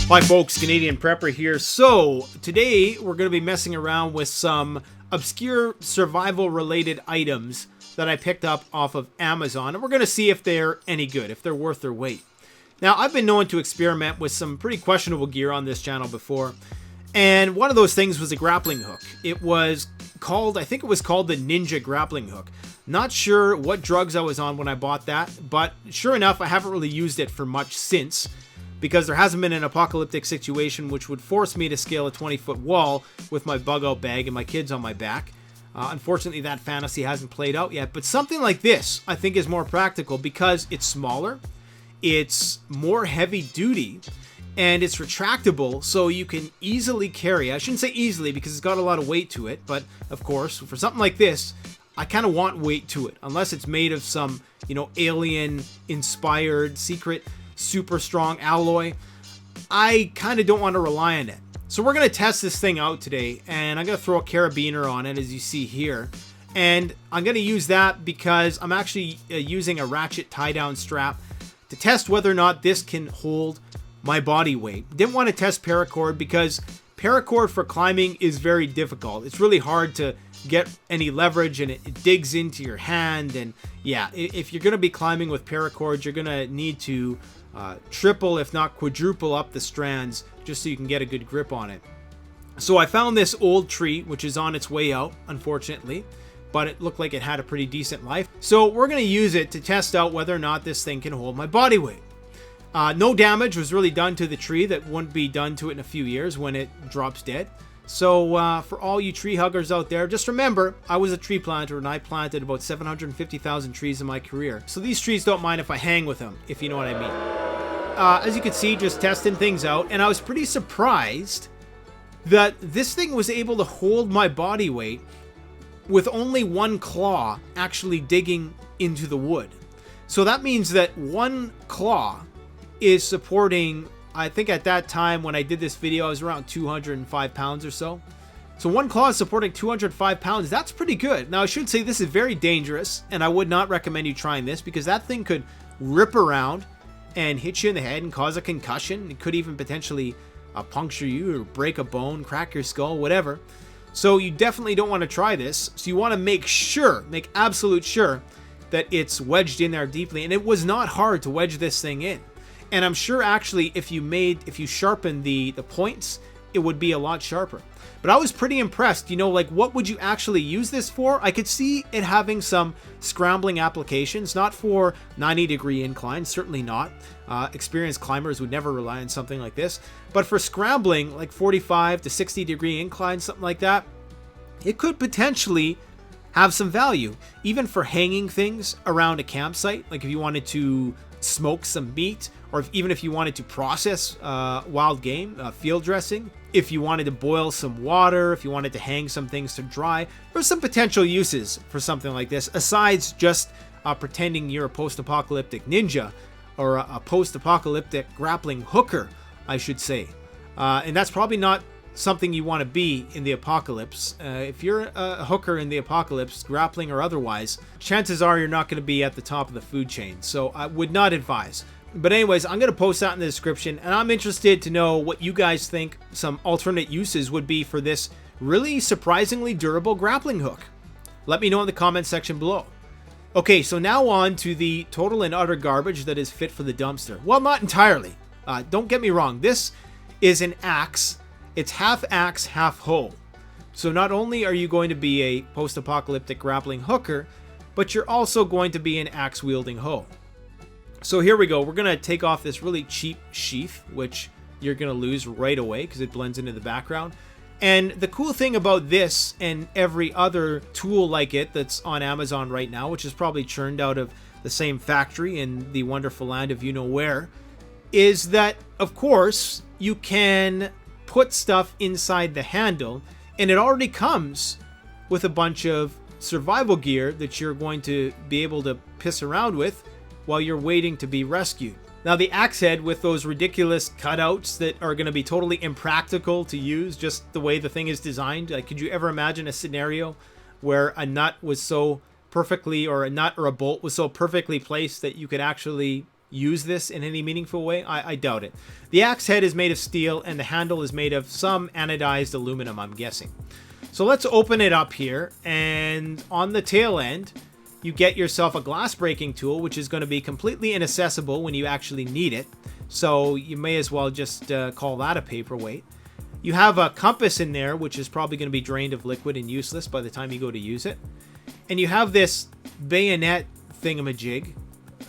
Hi folks, Canadian Prepper here. So today we're going to be messing around with some obscure survival related items that I picked up off of Amazon, and we're going to see if they're any good, if they're worth their weight. Now, I've been known to experiment with some pretty questionable gear on this channel before, and one of those things was a grappling hook. It was called, I think it was called the Ninja grappling hook. Not sure what drugs I was on when I bought that, but sure enough, I haven't really used it for much since, because there hasn't been an apocalyptic situation which would force me to scale a 20-foot wall with my bug-out bag and my kids on my back. Unfortunately, that fantasy hasn't played out yet, but something like this I think is more practical because it's smaller, it's more heavy-duty, and it's retractable, so you can easily carry. I shouldn't say easily because it's got a lot of weight to it, but of course, for something like this, I kind of want weight to it, unless it's made of some, alien-inspired, secret, super strong alloy. I kind of don't want to rely on it. So we're going to test this thing out today, and I'm going to throw a carabiner on it, as you see here. And I'm going to use that because I'm actually using a ratchet tie-down strap to test whether or not this can hold my body weight. Didn't want to test paracord because paracord for climbing is very difficult. It's really hard to get any leverage, and it digs into your hand. And yeah, if you're going to be climbing with paracord, you're going to need to triple, if not quadruple up the strands just so you can get a good grip on it. So I found this old tree, which is on its way out, unfortunately, but it looked like it had a pretty decent life. So we're going to use it to test out whether or not this thing can hold my body weight. No damage was really done to the tree that wouldn't be done to it in a few years when it drops dead. So for all you tree huggers out there, just remember, I was a tree planter and I planted about 750,000 trees in my career. So these trees don't mind if I hang with them, if you know what I mean. As you can see, just testing things out, and I was pretty surprised that this thing was able to hold my body weight with only one claw actually digging into the wood. So that means that one claw is supporting, I think at that time when I did this video, I was around 205 pounds or so. So one claw is supporting 205 pounds. That's pretty good. Now, I should say this is very dangerous, and I would not recommend you trying this because that thing could rip around and hit you in the head and cause a concussion. It could even potentially puncture you or break a bone, crack your skull, whatever. So you definitely don't want to try this. So you want to make absolute sure that it's wedged in there deeply. And it was not hard to wedge this thing in. And I'm sure actually if you sharpen the points, it would be a lot sharper. But I was pretty impressed. What would you actually use this for? I could see it having some scrambling applications, not for 90-degree inclines, certainly not. Experienced climbers would never rely on something like this. But for scrambling, like 45 to 60-degree inclines, something like that, it could potentially have some value. Even for hanging things around a campsite, like if you wanted to smoke some meat, or even if you wanted to process wild game, field dressing, if you wanted to boil some water, if you wanted to hang some things to dry, there's some potential uses for something like this, asides just pretending you're a post-apocalyptic ninja, or a post-apocalyptic grappling hooker, I should say. And that's probably not something you want to be in the apocalypse. If you're a hooker in the apocalypse, grappling or otherwise, chances are you're not going to be at the top of the food chain. So I would not advise. But anyways, I'm going to post that in the description, and I'm interested to know what you guys think some alternate uses would be for this really surprisingly durable grappling hook. Let me know in the comment section below. Okay, so now on to the total and utter garbage that is fit for the dumpster. Well, not entirely. Don't get me wrong. This is an axe. It's half axe, half hoe. So not only are you going to be a post-apocalyptic grappling hooker, but you're also going to be an axe-wielding hoe. So here we go. We're going to take off this really cheap sheath, which you're going to lose right away because it blends into the background. And the cool thing about this and every other tool like it that's on Amazon right now, which is probably churned out of the same factory in the wonderful land of you-know-where, is that, of course, you can put stuff inside the handle, and it already comes with a bunch of survival gear that you're going to be able to piss around with while you're waiting to be rescued. Now, the axe head with those ridiculous cutouts that are going to be totally impractical to use just the way the thing is designed. Like, could you ever imagine a scenario where a nut was so perfectly, or a nut or a bolt was so perfectly placed that you could actually, use this in any meaningful way? I doubt it. The axe head is made of steel and the handle is made of some anodized aluminum, I'm guessing. So let's open it up here, and on the tail end, you get yourself a glass breaking tool, which is going to be completely inaccessible when you actually need it. So you may as well just call that a paperweight. You have a compass in there, which is probably going to be drained of liquid and useless by the time you go to use it. And you have this bayonet thingamajig,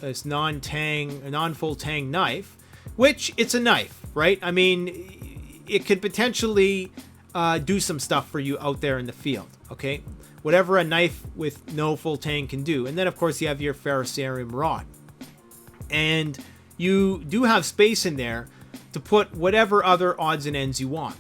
this non-full tang knife, which it's a knife, right? I mean, it could potentially do some stuff for you out there in the field, okay? Whatever a knife with no full tang can do. And then, of course, you have your ferrocerium rod. And you do have space in there to put whatever other odds and ends you want.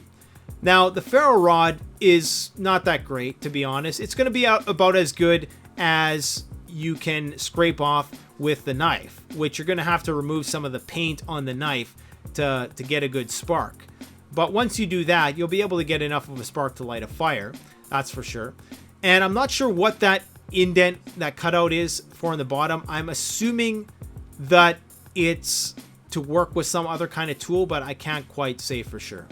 Now, the ferro rod is not that great, to be honest. It's going to be about as good as you can scrape off with the knife, which you're going to have to remove some of the paint on the knife to get a good spark. But once you do that, you'll be able to get enough of a spark to light a fire, that's for sure. And I'm not sure what that indent, that cutout is for in the bottom. I'm assuming that it's to work with some other kind of tool, but I can't quite say for sure.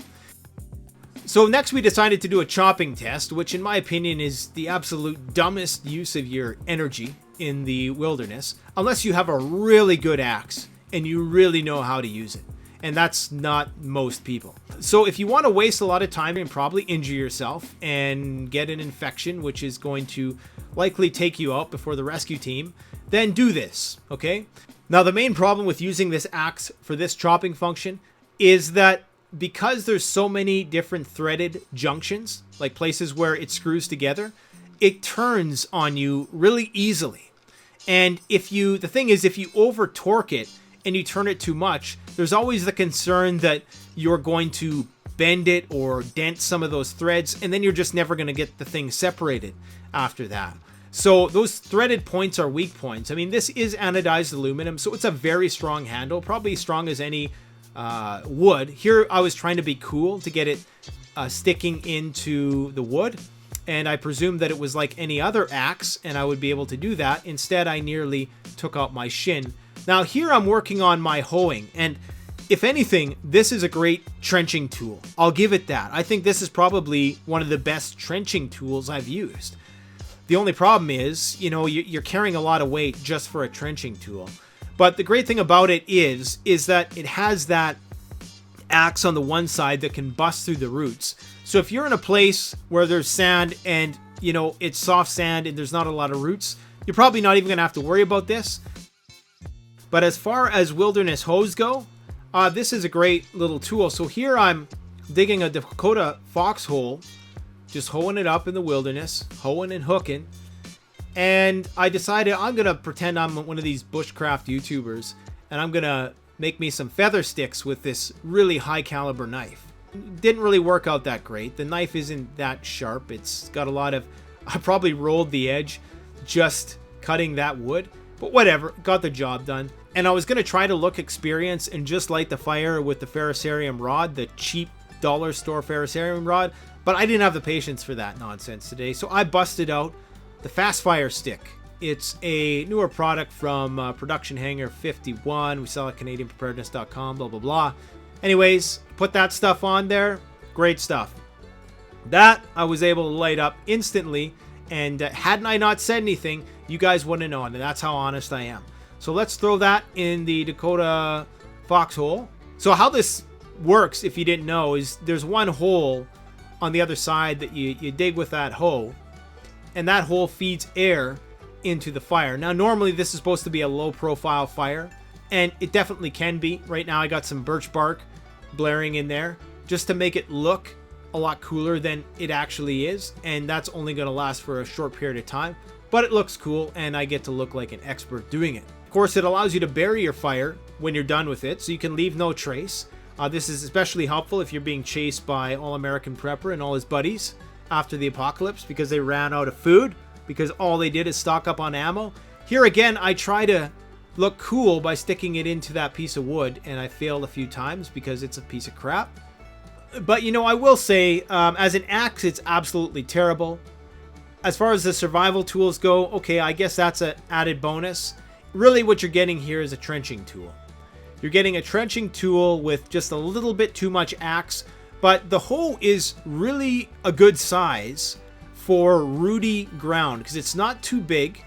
So next we decided to do a chopping test, which in my opinion is the absolute dumbest use of your energy in the wilderness, unless you have a really good axe and you really know how to use it. And that's not most people. So if you want to waste a lot of time and probably injure yourself and get an infection, which is going to likely take you out before the rescue team, then do this, okay? Now the main problem with using this axe for this chopping function is that because there's so many different threaded junctions, like places where it screws together, it turns on you really easily. And the thing is, if you over torque it and you turn it too much, there's always the concern that you're going to bend it or dent some of those threads, and then you're just never going to get the thing separated after that. So those threaded points are weak points. I mean, this is anodized aluminum, so it's a very strong handle, probably as strong as any wood. Here I was trying to be cool to get it sticking into the wood, and I presumed that it was like any other axe and I would be able to do that. Instead, I nearly took out my shin. Now here I'm working on my hoeing, and if anything, this is a great trenching tool. I'll give it that. I think this is probably one of the best trenching tools I've used. The only problem is, you know, you're carrying a lot of weight just for a trenching tool. But the great thing about it is that it has that axe on the one side that can bust through the roots. So if you're in a place where there's sand and, you know, it's soft sand and there's not a lot of roots, you're probably not even going to have to worry about this. But as far as wilderness hoes go, this is a great little tool. So here I'm digging a Dakota foxhole, just hoeing it up in the wilderness, hoeing and hooking. And I decided I'm going to pretend I'm one of these bushcraft YouTubers, and I'm going to make me some feather sticks with this really high caliber knife. Didn't really work out that great. The knife isn't that sharp. It's got a lot of... I probably rolled the edge just cutting that wood, but whatever, got the job done. And I was going to try to look experienced and just light the fire with the ferrocerium rod, the cheap dollar store ferrocerium rod, but I didn't have the patience for that nonsense today, so I busted out the FastFire Stick. It's a newer product from Production Hangar 51. We sell at CanadianPreparedness.com, blah, blah, blah. Anyways, put that stuff on there. Great stuff. That I was able to light up instantly, and hadn't I not said anything, you guys wouldn't have known, and that's how honest I am. So let's throw that in the Dakota foxhole. So how this works, if you didn't know, is there's one hole on the other side that you dig with that hoe, and that hole feeds air into the fire. Now normally this is supposed to be a low profile fire, and it definitely can be. Right now I got some birch bark blaring in there just to make it look a lot cooler than it actually is, and that's only going to last for a short period of time, but it looks cool and I get to look like an expert doing it. Of course, it allows you to bury your fire when you're done with it, so you can leave no trace. This is especially helpful if you're being chased by All-American Prepper and all his buddies after the apocalypse because they ran out of food, because all they did is stock up on ammo. Here again, I try to look cool by sticking it into that piece of wood, and I failed a few times because it's a piece of crap. But, you know, I will say, as an axe, it's absolutely terrible. As far as the survival tools go, okay, I guess that's an added bonus. Really, what you're getting here is a trenching tool. You're getting a trenching tool with just a little bit too much axe, but the hoe is really a good size for rooty ground because it's not too big.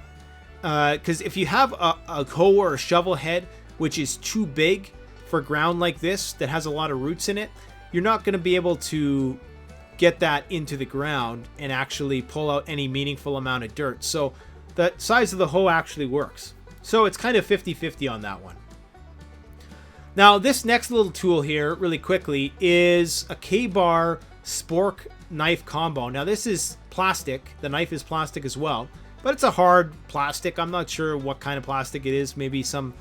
Because if you have a hoe or a shovel head which is too big for ground like this that has a lot of roots in it, you're not going to be able to get that into the ground and actually pull out any meaningful amount of dirt. So the size of the hoe actually works. So it's kind of 50-50 on that one. Now this next little tool here, really quickly, is a Kabar Spork knife combo. Now this is plastic. The knife is plastic as well, but it's a hard plastic. I'm not sure what kind of plastic it is. Maybe some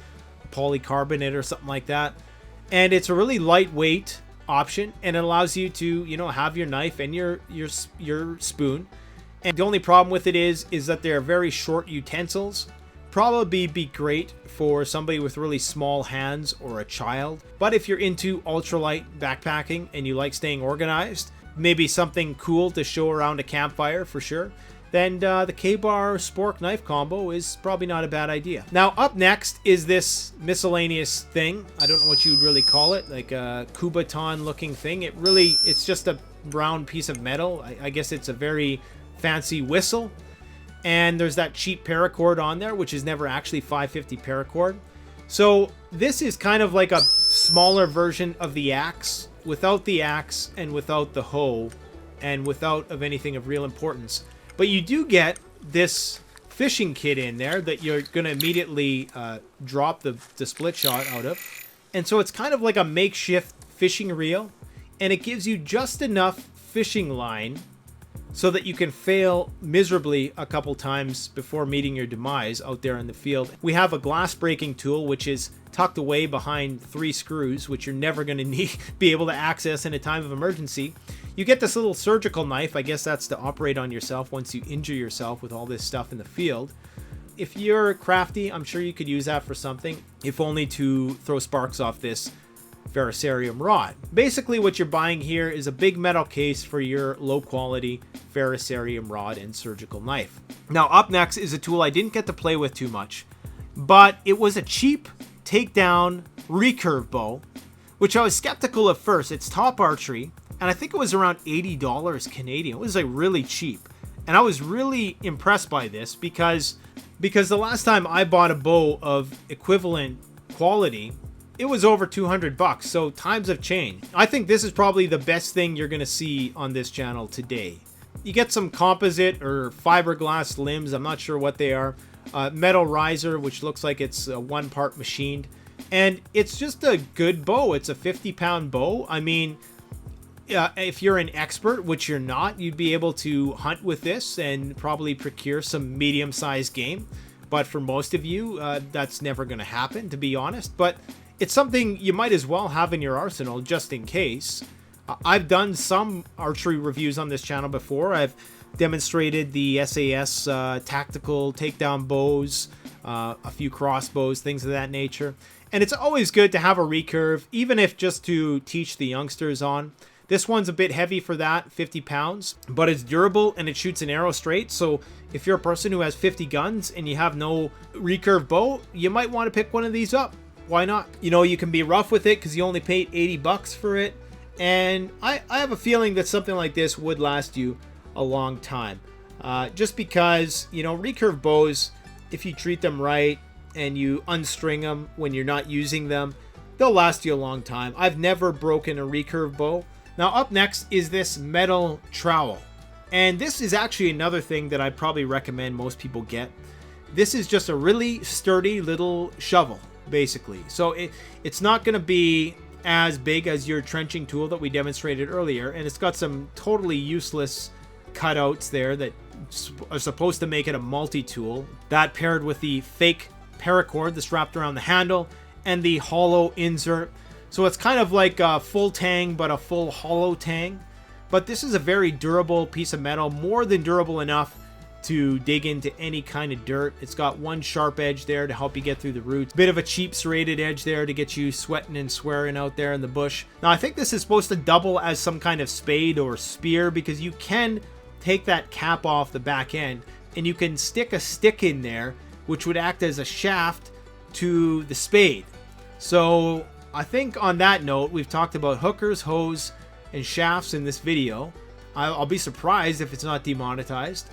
polycarbonate or something like that. And it's a really lightweight option, and it allows you to, you know, have your knife and your spoon. And the only problem with it is that they're very short utensils. Probably be great for somebody with really small hands or a child. But if you're into ultralight backpacking and you like staying organized, maybe something cool to show around a campfire for sure, then the Kabar Spork knife combo is probably not a bad idea. Now up next is this miscellaneous thing. I don't know what you'd really call it, like a Kubaton looking thing. It's just a brown piece of metal. I guess it's a very fancy whistle. And there's that cheap paracord on there, which is never actually 550 paracord. So this is kind of like a smaller version of the axe, without the axe and without the hoe and without of anything of real importance. But you do get this fishing kit in there that you're going to immediately drop the split shot out of. And so it's kind of like a makeshift fishing reel. And it gives you just enough fishing line so that you can fail miserably a couple times before meeting your demise out there in the field. We have a glass breaking tool, which is tucked away behind 3 screws, which you're never going to be able to access in a time of emergency. You get this little surgical knife. I guess that's to operate on yourself once you injure yourself with all this stuff in the field. If you're crafty, I'm sure you could use that for something, if only to throw sparks off this ferrocerium rod. Basically what you're buying here is a big metal case for your low quality ferrocerium rod and surgical knife. Now up next is a tool I didn't get to play with too much, but it was a cheap takedown recurve bow, which I was skeptical at first. It's top archery, and I think it was around $80 Canadian. It was like really cheap, and I was really impressed by this because the last time I bought a bow of equivalent quality, it was over $200, so times have changed. I think this is probably the best thing you're going to see on this channel today. You get some composite or fiberglass limbs, I'm not sure what they are, metal riser, which looks like it's one part machined, and it's just a good bow. It's a 50-pound bow. I mean, if you're an expert, which you're not, you'd be able to hunt with this and probably procure some medium-sized game. But for most of you, that's never going to happen, to be honest. But it's something you might as well have in your arsenal just in case. I've done some archery reviews on this channel before. I've demonstrated the SAS tactical takedown bows, a few crossbows, things of that nature. And it's always good to have a recurve, even if just to teach the youngsters on. This one's a bit heavy for that, 50 pounds, but it's durable and it shoots an arrow straight. So if you're a person who has 50 guns and you have no recurve bow, you might want to pick one of these up. Why not? You know, you can be rough with it because you only paid $80 for it. And I have a feeling that something like this would last you a long time. Just because, you know, recurve bows, if you treat them right and you unstring them when you're not using them, they'll last you a long time. I've never broken a recurve bow. Now up next is this metal trowel. And this is actually another thing that I'd probably recommend most people get. This is just a really sturdy little shovel, basically. So it's not going to be as big as your trenching tool that we demonstrated earlier, and it's got some totally useless cutouts there that are supposed to make it a multi-tool. That paired with the fake paracord that's wrapped around the handle and the hollow insert. So it's kind of like a full tang, but a full hollow tang. But this is a very durable piece of metal, more than durable enough to dig into any kind of dirt. It's got one sharp edge there to help you get through the roots. Bit of a cheap serrated edge there to get you sweating and swearing out there in the bush. Now I think this is supposed to double as some kind of spade or spear, because you can take that cap off the back end and you can stick a stick in there which would act as a shaft to the spade. So I think on that note, we've talked about hookers, hose, and shafts in this video. I'll be surprised if it's not demonetized.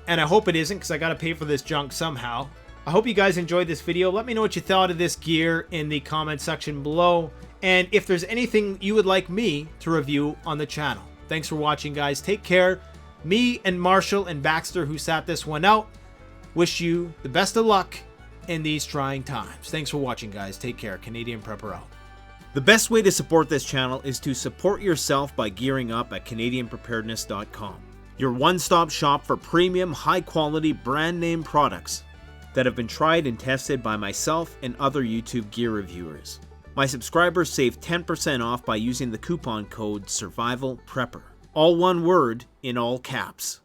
And I hope it isn't, because I got to pay for this junk somehow. I hope you guys enjoyed this video. Let me know what you thought of this gear in the comment section below. And if there's anything you would like me to review on the channel. Thanks for watching, guys. Take care. Me and Marshall and Baxter, who sat this one out, wish you the best of luck in these trying times. Thanks for watching, guys. Take care. Canadian Prepper out. The best way to support this channel is to support yourself by gearing up at CanadianPreparedness.com. Your one-stop shop for premium, high-quality, brand-name products that have been tried and tested by myself and other YouTube gear reviewers. My subscribers save 10% off by using the coupon code SURVIVALPREPPER. All one word in all caps.